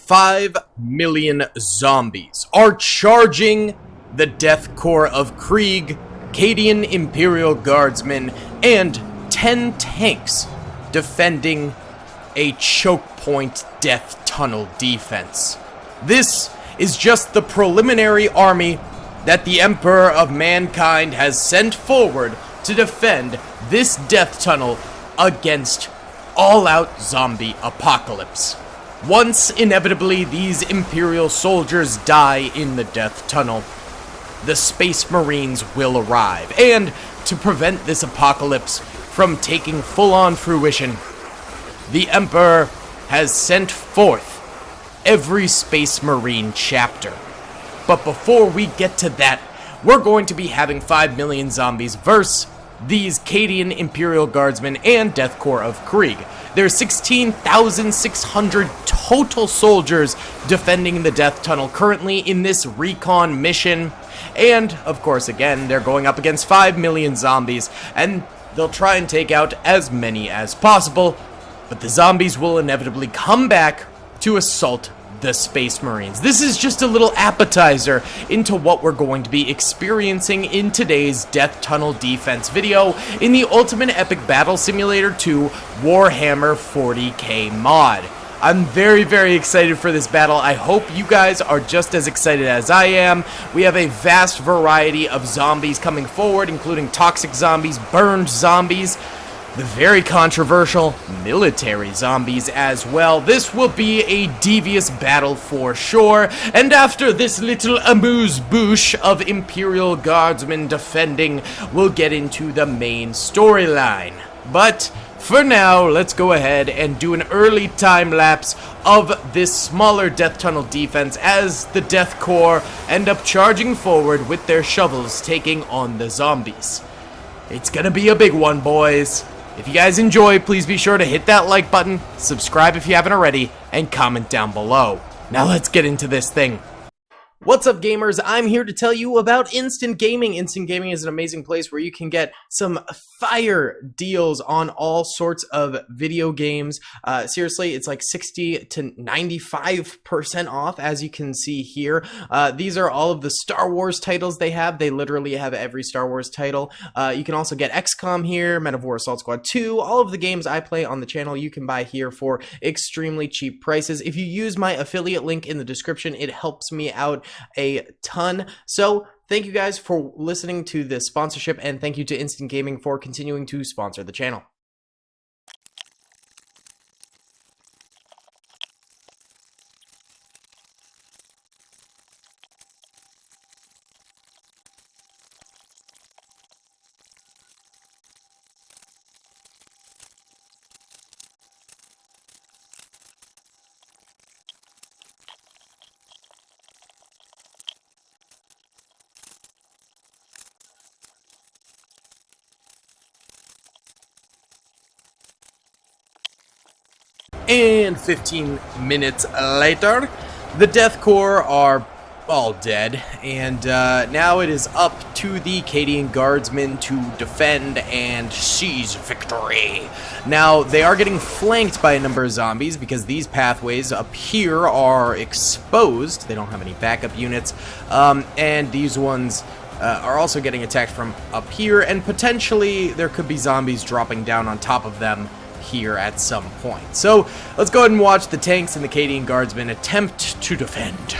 5 million zombies are charging the Death Corps of Krieg, Cadian Imperial Guardsmen, and 10 tanks defending a choke point death tunnel defense. This is just the preliminary army that the Emperor of Mankind has sent forward to defend this death tunnel against all-out zombie apocalypse. Once, inevitably, these Imperial soldiers die in the death tunnel, the Space Marines will arrive, and to prevent this apocalypse from taking full-on fruition, the Emperor has sent forth every Space Marine chapter. But before we get to that, we're going to be having 5 million zombies versus these Cadian Imperial Guardsmen and Death Corps of Krieg. There's 16,600 total soldiers defending the death tunnel currently in this recon mission. And, of course, again, they're going up against 5 million zombies, and they'll try and take out as many as possible. But the zombies will inevitably come back to assault the Space Marines. This is just a little appetizer into what we're going to be experiencing in today's Death Tunnel Defense video in the Ultimate Epic Battle Simulator 2 Warhammer 40k mod. I'm very, very excited for this battle. I hope you guys are just as excited as I am. We have a vast variety of zombies coming forward, including toxic zombies, burned zombies, the very controversial military zombies as well. This will be a devious battle for sure, and after this little amuse-bouche of Imperial Guardsmen defending, we'll get into the main storyline. But for now, let's go ahead and do an early time lapse of this smaller death tunnel defense as the Death Corps end up charging forward with their shovels, taking on the zombies. It's gonna be a big one, boys. If you guys enjoy, please be sure to hit that like button, subscribe if you haven't already, and comment down below. Now let's get into this thing. What's up, gamers? I'm here to tell you about Instant Gaming. Instant Gaming is an amazing place where you can get some fire deals on all sorts of video games. Seriously, it's like 60 to 95% off, as you can see here. These are all of the Star Wars titles they have. They literally have every Star Wars title. You can also get XCOM here, Men of War Assault Squad 2. All of the games I play on the channel you can buy here for extremely cheap prices. If you use my affiliate link in the description, it helps me out a ton. So thank you guys for listening to this sponsorship, and thank you to Instant Gaming for continuing to sponsor the channel. And 15 minutes later, the Death Corps are all dead, and now it is up to the Cadian Guardsmen to defend and seize victory. Now, they are getting flanked by a number of zombies because these pathways up here are exposed. They don't have any backup units, and these ones are also getting attacked from up here, and potentially there could be zombies dropping down on top of them here at some point. So let's go ahead and watch the tanks and the Cadian Guardsmen attempt to defend.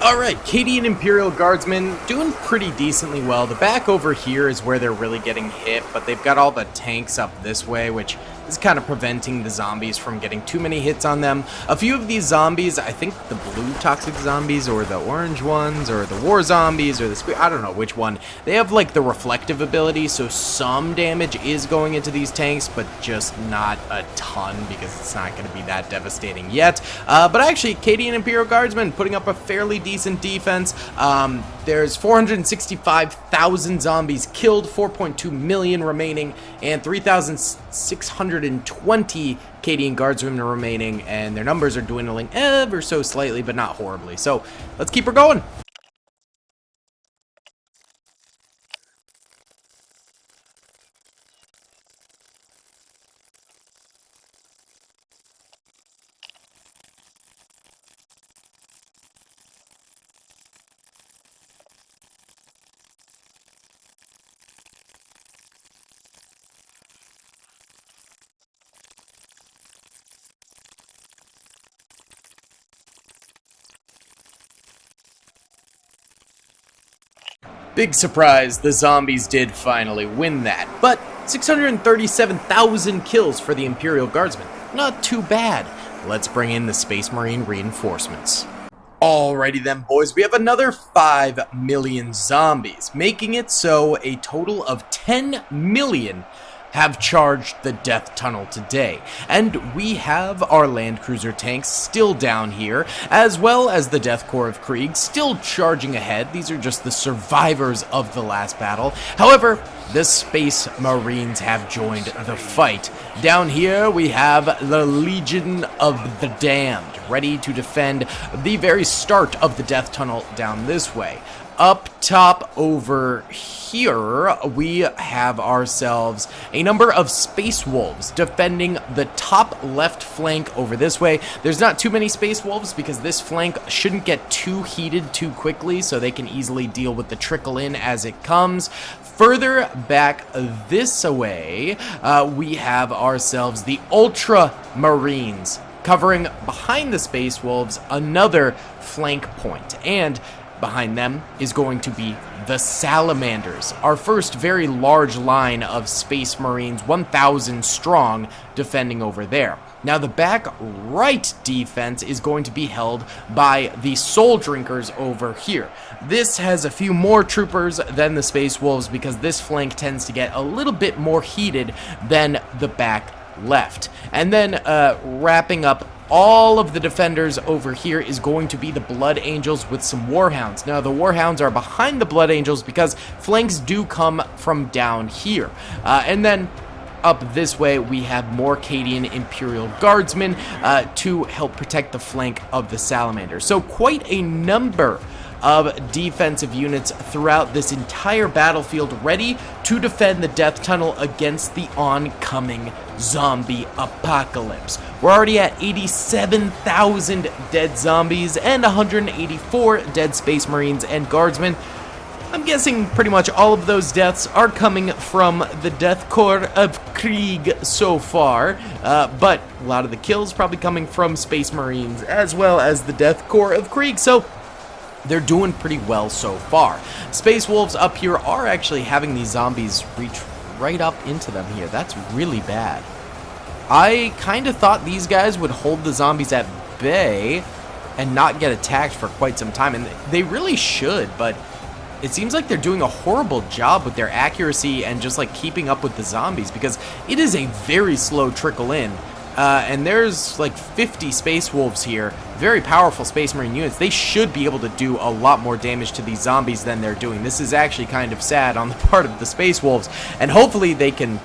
Alright, Cadian Imperial Guardsmen doing pretty decently well. The back over here is where they're really getting hit, but they've got all the tanks up this way, which is kind of preventing the zombies from getting too many hits on them. A few of these zombies, I think the blue toxic zombies or the orange ones or the war zombies or the I don't know which one, they have like the reflective ability, so some damage is going into these tanks, but just not a ton because it's not going to be that devastating yet. But actually, Cadian Imperial Guardsmen putting up a fairly decent defense. There's 465,000 zombies killed, 4.2 million remaining, and 3,620 Cadian guardsmen remaining, and their numbers are dwindling ever so slightly, but not horribly. So let's keep her going. Big surprise, the zombies did finally win that, but 637,000 kills for the Imperial Guardsmen. Not too bad. Let's bring in the Space Marine reinforcements. Alrighty then, boys, we have another 5 million zombies, making it so a total of 10 million have charged the death tunnel today, and we have our land cruiser tanks still down here, as well as the death corps of Krieg still charging ahead. These are just the survivors of the last battle. However, the Space Marines have joined the fight. Down here we have the Legion of the Damned, ready to defend the very start of the death tunnel down this way. Up top over here, we have ourselves a number of Space Wolves defending the top left flank over this way. There's not too many Space Wolves because this flank shouldn't get too heated too quickly, so they can easily deal with the trickle in as it comes. Further back this way, we have ourselves the Ultra Marines covering behind the Space Wolves another flank point, and behind them is going to be the Salamanders, our first very large line of Space Marines, 1,000 strong, defending over there. Now the back right defense is going to be held by the Soul Drinkers over here. This has a few more troopers than the Space Wolves because this flank tends to get a little bit more heated than the back left. And then wrapping up all of the defenders over here is going to be the Blood Angels with some Warhounds. Now, the Warhounds are behind the Blood Angels because flanks do come from down here. And then up this way, we have more Cadian Imperial Guardsmen to help protect the flank of the Salamanders. So quite a number of defensive units throughout this entire battlefield ready to defend the death tunnel against the oncoming zombie apocalypse. We're already at 87,000 dead zombies and 184 dead Space Marines and Guardsmen. I'm guessing pretty much all of those deaths are coming from the Death Corps of Krieg so far, but a lot of the kills probably coming from Space Marines as well as the Death Corps of Krieg, so they're doing pretty well so far. Space Wolves up here are actually having these zombies reach right up into them here. That's really bad. I kind of thought these guys would hold the zombies at bay and not get attacked for quite some time, and they really should, but it seems like they're doing a horrible job with their accuracy and just like keeping up with the zombies because it is a very slow trickle in. And there's like 50 Space Wolves here, very powerful Space Marine units. They should be able to do a lot more damage to these zombies than they're doing. This is actually kind of sad on the part of the Space Wolves, and hopefully they can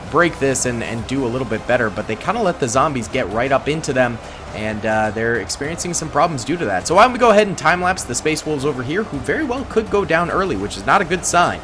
break this and do a little bit better, but they kind of let the zombies get right up into them, and they're experiencing some problems due to that. So why don't we go ahead and time-lapse the Space Wolves over here, who very well could go down early, which is not a good sign.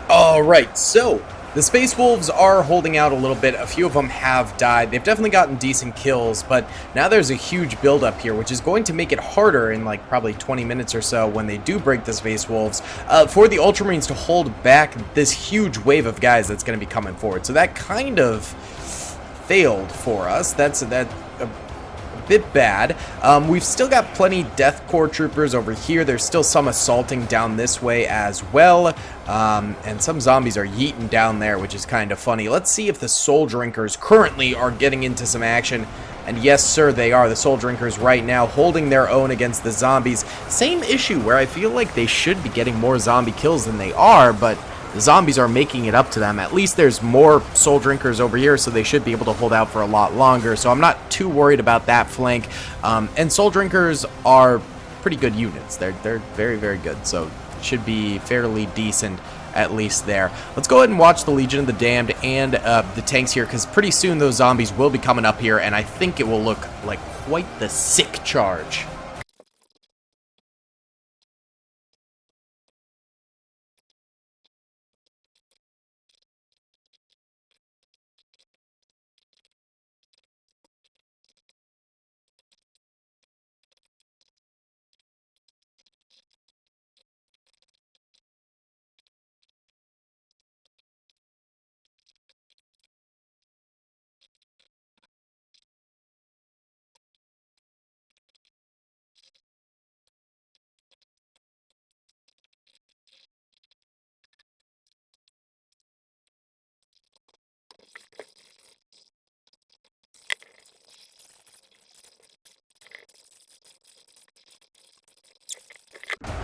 Alright, so the Space Wolves are holding out a little bit. A few of them have died. They've definitely gotten decent kills, but now there's a huge buildup here, which is going to make it harder in like probably 20 minutes or so when they do break the Space Wolves for the Ultramarines to hold back this huge wave of guys that's going to be coming forward. So that kind of failed for us. That's a bit bad. We've still got plenty Death Corps troopers over here. There's still some assaulting down this way as well, and some zombies are yeeting down there, which is kind of funny. Let's see if the Soul Drinkers currently are getting into some action, and yes sir, they are. The Soul Drinkers right now holding their own against the zombies. Same issue where I feel like they should be getting more zombie kills than they are, but the zombies are making it up to them. At least there's more soul drinkers over here, so they should be able to hold out for a lot longer. So I'm not too worried about that flank. And soul drinkers are pretty good units. They're very, very good. So it should be fairly decent, at least there. Let's go ahead and watch the Legion of the Damned and the tanks here, because pretty soon those zombies will be coming up here, and I think it will look like quite the sick charge.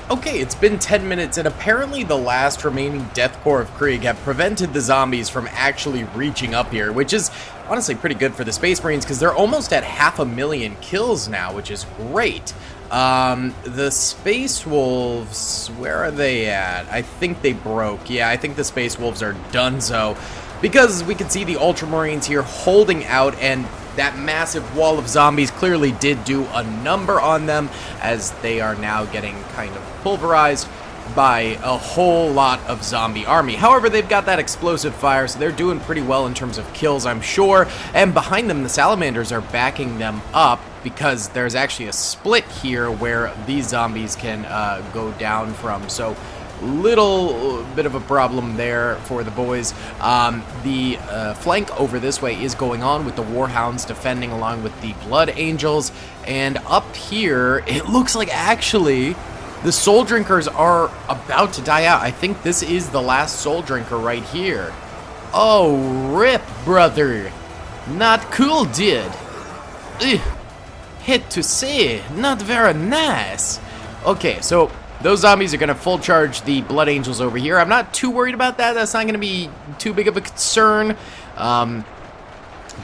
Okay, it's been 10 minutes, and apparently the last remaining Death Corps of Krieg have prevented the zombies from actually reaching up here, which is honestly pretty good for the Space Marines, because they're almost at 500,000 kills now, which is great. The Space Wolves, where are they at? I think they broke. Yeah, I think the Space Wolves are donezo, because we can see the Ultramarines here holding out, and that massive wall of zombies clearly did do a number on them, as they are now getting kind of pulverized by a whole lot of zombie army. However, they've got that explosive fire, so they're doing pretty well in terms of kills, I'm sure. And behind them, the Salamanders are backing them up, because there's actually a split here where these zombies can go down from. So little bit of a problem there for the boys. The flank over this way is going on with the Warhounds defending along with the Blood Angels, and up here it looks like actually the Soul Drinkers are about to die out. I think this is the last Soul Drinker right here. Oh, rip, brother. Not cool, dude. Ugh. Hate to say, not very nice. Okay, so those zombies are going to full charge the Blood Angels over here. I'm not too worried about that. That's not going to be too big of a concern.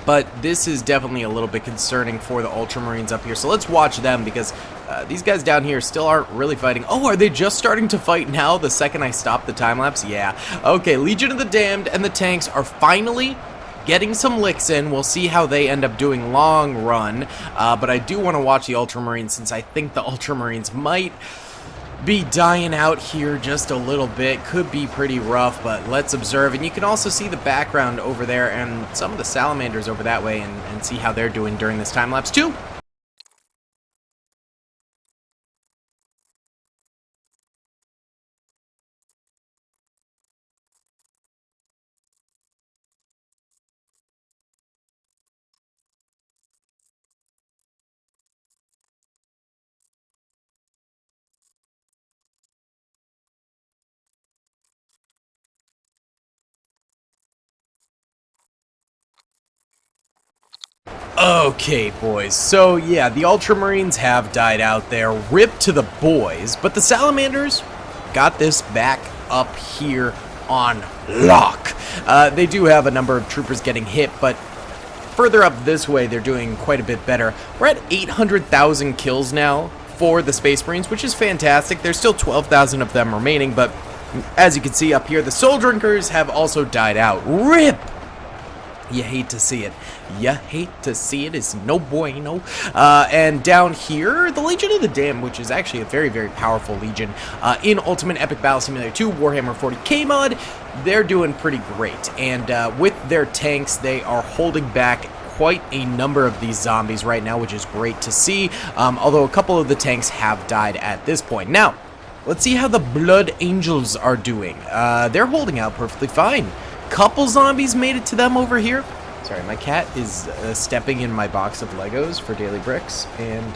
But this is definitely a little bit concerning for the Ultramarines up here. So let's watch them, because these guys down here still aren't really fighting. Oh, are they just starting to fight now the second I stop the time-lapse? Yeah. Okay, Legion of the Damned and the tanks are finally getting some licks in. We'll see how they end up doing long run. But I do want to watch the Ultramarines, since I think the Ultramarines might be dying out here just a little bit. Could be pretty rough, but let's observe. And you can also see the background over there and some of the Salamanders over that way, and see how they're doing during this time lapse too. Okay, boys, so yeah, the Ultramarines have died out there, rip to the boys, but the Salamanders got this back up here on lock. They do have a number of troopers getting hit, but further up this way, they're doing quite a bit better. We're at 800,000 kills now for the Space Marines, which is fantastic. There's still 12,000 of them remaining, but as you can see up here, the Soul Drinkers have also died out. RIP! You hate to see it. You hate to see it. It's no bueno. And down here, the Legion of the Damned, which is actually a very, very powerful Legion, in Ultimate Epic Battle Simulator 2, Warhammer 40k mod, they're doing pretty great. And with their tanks, they are holding back quite a number of these zombies right now, which is great to see, although a couple of the tanks have died at this point. Now, let's see how the Blood Angels are doing. They're holding out perfectly fine. Couple zombies made it to them over here. Sorry, my cat is stepping in my box of Legos for Daily Bricks, and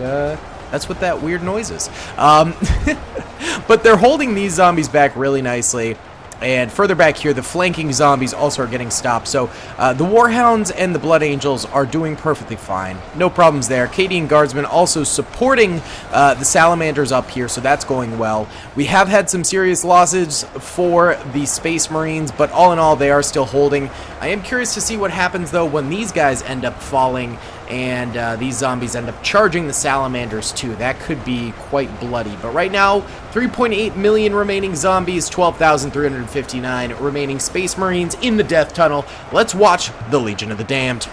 that's what that weird noise is. But they're holding these zombies back really nicely. And further back here, the flanking zombies also are getting stopped. So the Warhounds and the Blood Angels are doing perfectly fine. No problems there. Cadian Guardsmen also supporting the Salamanders up here, so that's going well. We have had some serious losses for the Space Marines, but all in all, they are still holding. I am curious to see what happens, though, when these guys end up falling and these zombies end up charging the Salamanders too. That could be quite bloody. But right now, 3.8 million remaining zombies, 12,359 remaining Space Marines in the Death Tunnel. Let's watch the Legion of the Damned.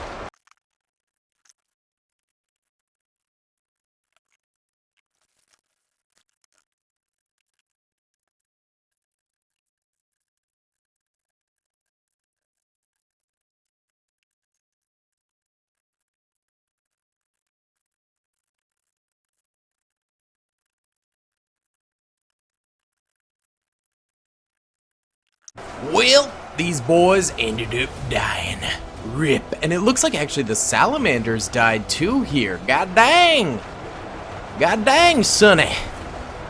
Well, these boys ended up dying. Rip. And it looks like actually the Salamanders died too here. God dang. God dang, sonny.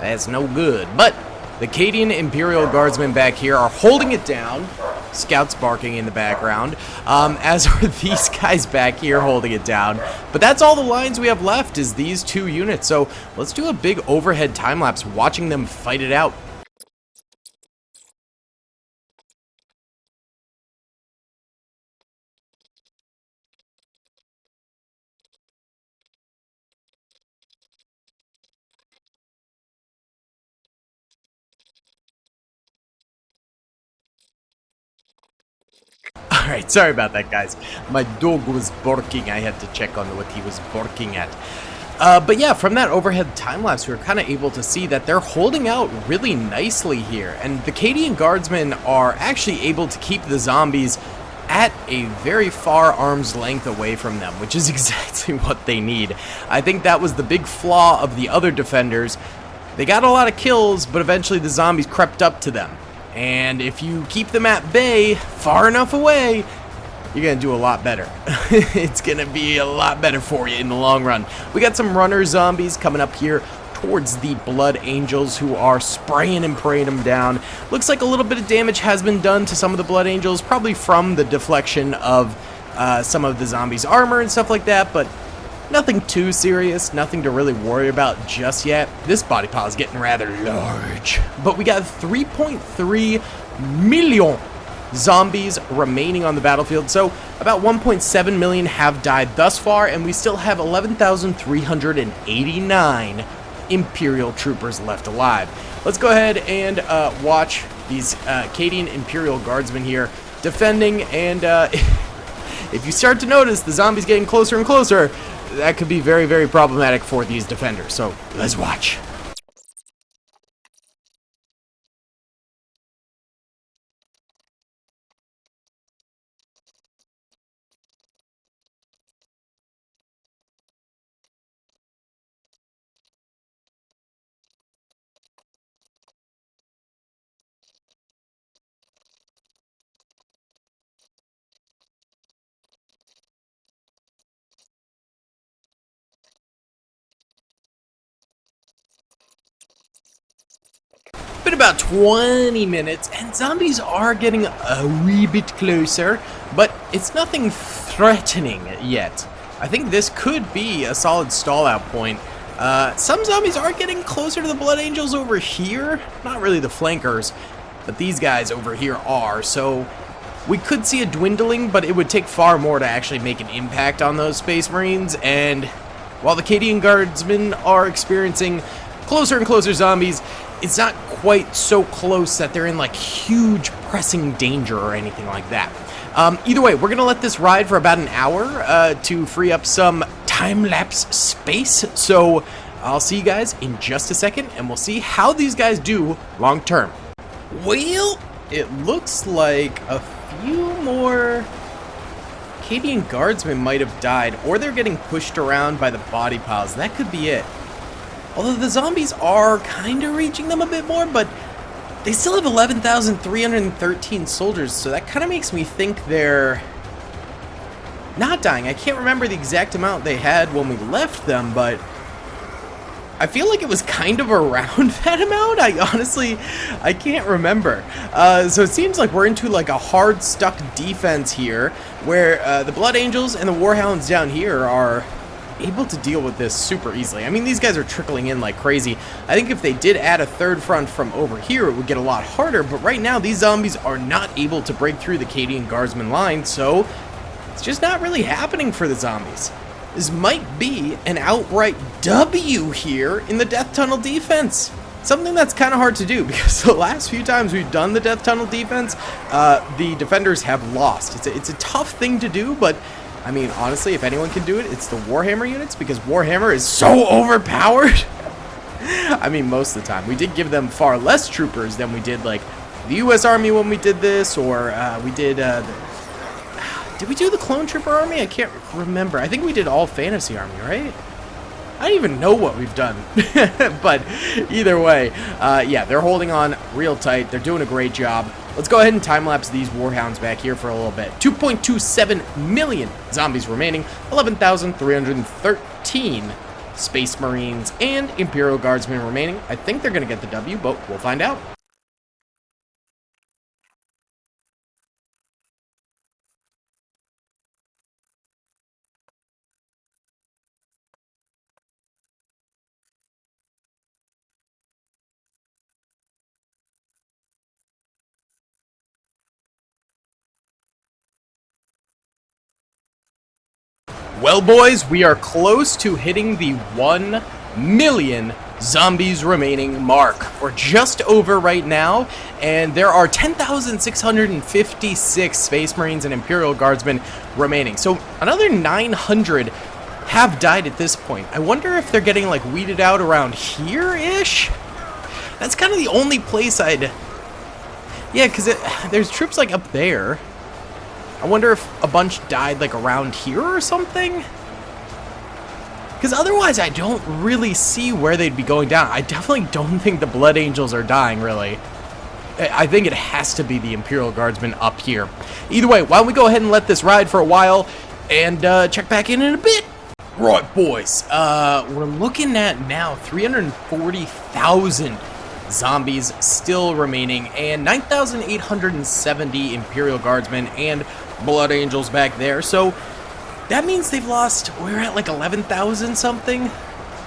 That's no good. But the Cadian Imperial Guardsmen back here are holding it down. Scouts barking in the background. As are these guys back here holding it down. But that's all the lines we have left is these two units. So let's do a big overhead time lapse watching them fight it out. Alright, sorry about that, guys. My dog was barking. I had to check on what he was barking at. But yeah, from that overhead time-lapse, we were kind of able to see that they're holding out really nicely here. And the Cadian Guardsmen are actually able to keep the zombies at a very far arm's length away from them, which is exactly what they need. I think that was the big flaw of the other defenders. They got a lot of kills, but eventually the zombies crept up to them. And if you keep them at bay, far enough away, you're going to do a lot better. It's going to be a lot better for you in the long run. We got some runner zombies coming up here towards the Blood Angels who are spraying and praying them down. Looks like a little bit of damage has been done to some of the Blood Angels, probably from the deflection of some of the zombies' armor and stuff like that, but nothing too serious, nothing to really worry about just yet. This body pile is getting rather large. But we got 3.3 million zombies remaining on the battlefield, so about 1.7 million have died thus far, and we still have 11,389 Imperial troopers left alive. Let's go ahead and watch these Cadian Imperial Guardsmen here defending, and if you start to notice the zombies getting closer and closer, that could be very, very problematic for these defenders. So let's watch. Been about 20 minutes, and zombies are getting a wee bit closer, but it's nothing threatening yet. I think this could be a solid stall out point. Some zombies are getting closer to the Blood Angels over here. Not really the flankers, but these guys over here are, so we could see a dwindling, but it would take far more to actually make an impact on those Space Marines, and while the Cadian Guardsmen are experiencing closer and closer zombies, it's not quite so close that they're in like huge pressing danger or anything like that. Either way, we're gonna let this ride for about an hour to free up some time-lapse space. So I'll see you guys in just a second, and we'll see how these guys do long term. Well, it looks like a few more Cadian Guardsmen might have died, or they're getting pushed around by the body piles. That could be it. Although the zombies are kind of reaching them a bit more, but they still have 11,313 soldiers, so that kind of makes me think they're not dying. I can't remember the exact amount they had when we left them, but I feel like it was kind of around that amount. I can't remember. So it seems like we're into like a hard stuck defense here, where the Blood Angels and the Warhounds down here are able to deal with this super easily. I mean, these guys are trickling in like crazy. I think if they did add a third front from over here, it would get a lot harder, but right now these zombies are not able to break through the Cadian Guardsman line, so it's just not really happening for the zombies. This might be an outright W here in the Death Tunnel defense. Something that's kind of hard to do, because the last few times we've done the Death Tunnel defense, the defenders have lost. It's a tough thing to do, but I mean, honestly, if anyone can do it, it's the Warhammer units, because Warhammer is so overpowered. I mean, most of the time. We did give them far less troopers than we did, like, the U.S. Army when we did this, or we did we do the Clone Trooper Army? I can't remember. I think we did all Fantasy Army, right? I don't even know what we've done. But either way, yeah, they're holding on real tight. They're doing a great job. Let's go ahead and time-lapse these Warhounds back here for a little bit. 2.27 million zombies remaining, 11,313 Space Marines and Imperial Guardsmen remaining. I think they're going to get the W, but we'll find out. Well, boys, we are close to hitting the 1 million zombies remaining mark. We're just over right now, and there are 10,656 Space Marines and Imperial Guardsmen remaining. So another 900 have died at this point. I wonder if they're getting, like, weeded out around here-ish? That's kind of the only place I'd... Yeah, because there's troops, like, up there. I wonder if a bunch died, like, around here or something? Because otherwise, I don't really see where they'd be going down. I definitely don't think the Blood Angels are dying, really. I think it has to be the Imperial Guardsmen up here. Either way, why don't we go ahead and let this ride for a while and check back in a bit? Right, boys. We're looking at now 340,000 zombies still remaining, and 9,870 Imperial Guardsmen and Blood Angels back there. So that means they've lost, we're at like 11,000 something?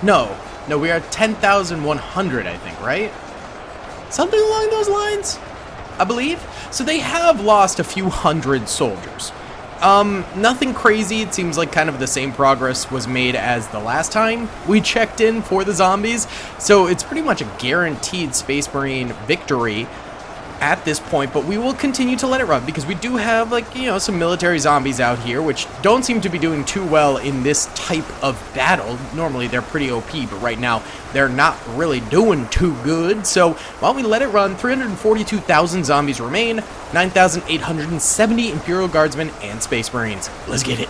No, we're at 10,100, I think, right? Something along those lines, I believe. So they have lost a few hundred soldiers. Nothing crazy. It seems like kind of the same progress was made as the last time we checked in for the zombies. So it's pretty much a guaranteed Space Marine victory at this point, but we will continue to let it run because we do have, like, you know, some military zombies out here which don't seem to be doing too well in this type of battle. Normally they're pretty OP, but right now they're not really doing too good. So why don't we let it run? 342,000 zombies remain, 9,870 Imperial Guardsmen and Space Marines. Let's get it.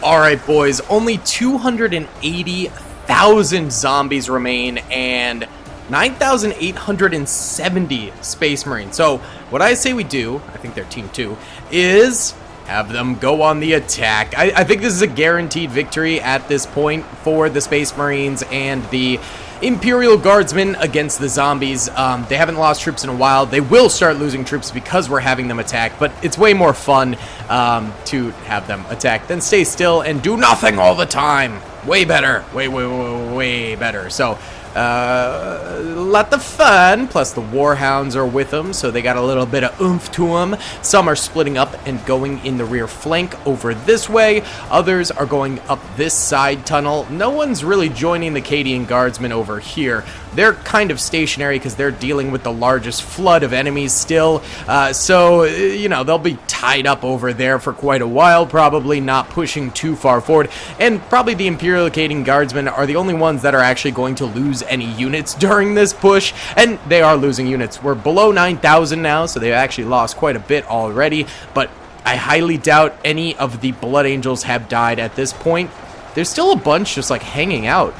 Alright, boys, only 280,000 zombies remain and 9,870 Space Marines. So, what I say we do, I think they're Team 2, is have them go on the attack. I think this is a guaranteed victory at this point for the Space Marines and the Imperial Guardsmen against the zombies. They haven't lost troops in a while. They will start losing troops because we're having them attack, but it's way more fun to have them attack than stay still and do nothing all the time. Way better. Way better. So, lot of fun. Plus the Warhounds are with them, so they got a little bit of oomph to them. Some are splitting up and going in the rear flank over this way. Others are going up this side tunnel. No one's really joining the Cadian Guardsmen over here. They're kind of stationary because they're dealing with the largest flood of enemies still. So, you know, they'll be tied up over there for quite a while, probably not pushing too far forward. And probably the Imperial Cadian Guardsmen are the only ones that are actually going to lose any units during this push. And they are losing units. We're below 9,000 now, so they've actually lost quite a bit already. But I highly doubt any of the Blood Angels have died at this point. There's still a bunch just like hanging out.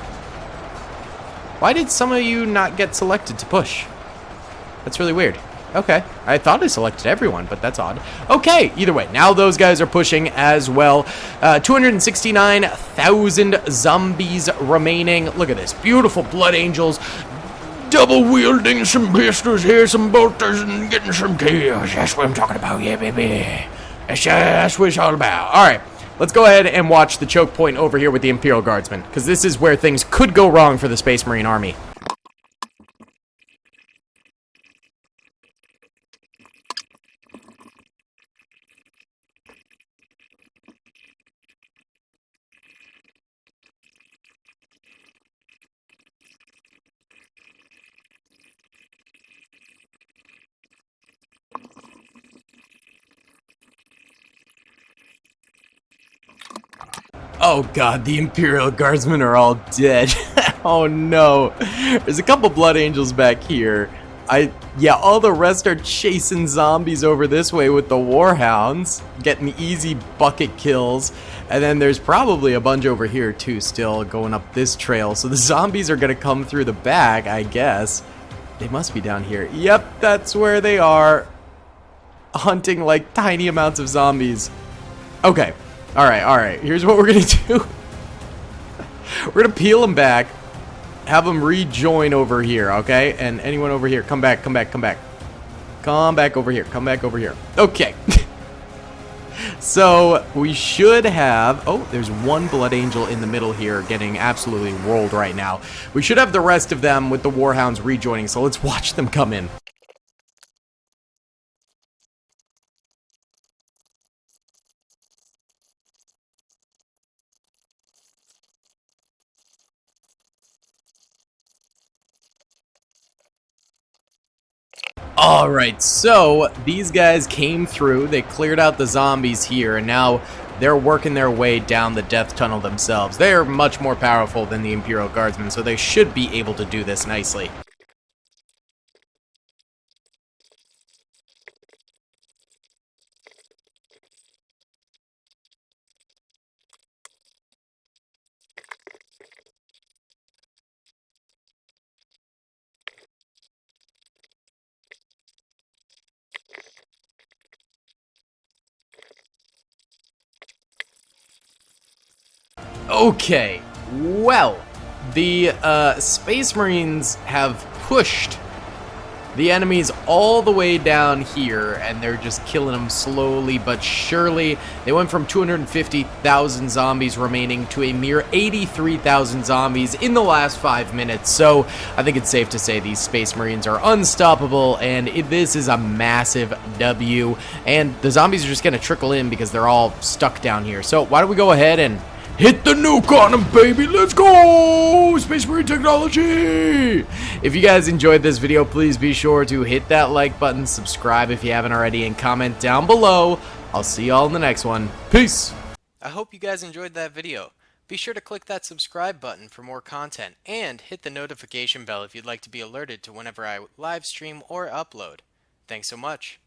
Why did some of you not get selected to push? That's really weird. Okay, I thought I selected everyone, but that's odd. Okay, either way, now those guys are pushing as well. 269,000 zombies remaining. Look at this, beautiful Blood Angels. Double wielding some pistols here, some bolters, and getting some kills. That's what I'm talking about, yeah, baby. That's what it's all about. All right, let's go ahead and watch the choke point over here with the Imperial Guardsmen, because this is where things could go wrong for the Space Marine Army. Oh god, the Imperial Guardsmen are all dead. Oh no. There's a couple Blood Angels back here. Yeah, all the rest are chasing zombies over this way with the Warhounds, getting easy bucket kills. And then there's probably a bunch over here too still going up this trail. So the zombies are gonna come through the back, I guess. They must be down here. Yep, that's where they are. Hunting like tiny amounts of zombies. Okay. Alright, here's what we're gonna do. We're gonna peel them back, have them rejoin over here, okay? And anyone over here, come back. Come back over here. Okay. So, we should have... Oh, there's one Blood Angel in the middle here getting absolutely rolled right now. We should have the rest of them with the Warhounds rejoining, so let's watch them come in. Alright, so these guys came through, they cleared out the zombies here, and now they're working their way down the death tunnel themselves. They are much more powerful than the Imperial Guardsmen, so they should be able to do this nicely. Okay, well, the Space Marines have pushed the enemies all the way down here, and they're just killing them slowly but surely. They went from 250,000 zombies remaining to a mere 83,000 zombies in the last 5 minutes. So I think it's safe to say these Space Marines are unstoppable, and this is a massive W. And the zombies are just going to trickle in because they're all stuck down here. So why don't we go ahead and hit the nuke on them, baby! Let's go! Space Marine technology! If you guys enjoyed this video, please be sure to hit that like button, subscribe if you haven't already, and comment down below. I'll see y'all in the next one. Peace! I hope you guys enjoyed that video. Be sure to click that subscribe button for more content, and hit the notification bell if you'd like to be alerted to whenever I live stream or upload. Thanks so much.